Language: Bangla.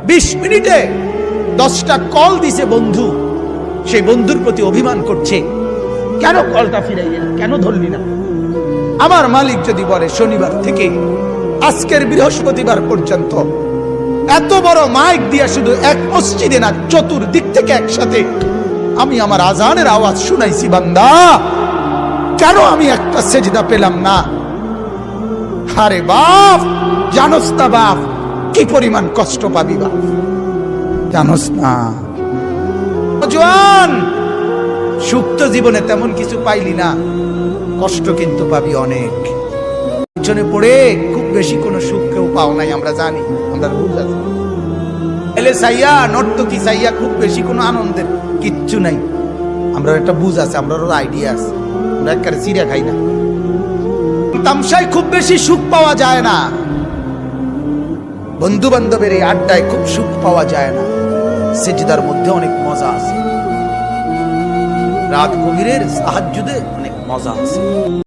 20 মিনিটে 10টা কল দিছে বন্ধু, সেই বন্ধুর প্রতি অভিমান করছে, কেন কলটা ফিরাইলি না, কেন ধরলি না। আমার মালিক যদি বলে শনিবার থেকে আজকের বৃহস্পতিবার পর্যন্ত এত বড় মাইক দিয়া শুধু এক মসজিদে না, চতুর্দিক থেকে একসাথে আমি আমার আজানের আওয়াজ শুনাইছি, বান্দা কেন আমি একটা সেজদা পেলাম না। আরে বাপ, জানোস না বাপ কি পরিমাণ কষ্ট পাবি বাপ, জানোস না। জওয়ান, সুখ তো জীবনে তেমন কিছু পাইলি না, কষ্ট কিন্তু পাবি অনেক। পিছনে পড়ে খুব বেশি কোনো সুখ কেউ পাও নাই, আমরা জানি, আমরা বুঝ আছি। এলে সাইয়া নর্তকী সাইয়া খুব বেশি কোনো আনন্দের কিচ্ছু নাই, আমরা একটা বুঝ আছে, আমরা আইডিয়া আছে, আমরা একবারে চিড়া খাই না। তামসায় খুব বেশি সুখ পাওয়া যায় না, বন্ধু বান্ধবের এই আড্ডায় খুব সুখ পাওয়া যায় না। সেজদার মধ্যে অনেক মজা আছে, রাত গভীরের তাহাজ্জুদে অনেক মজা আছে।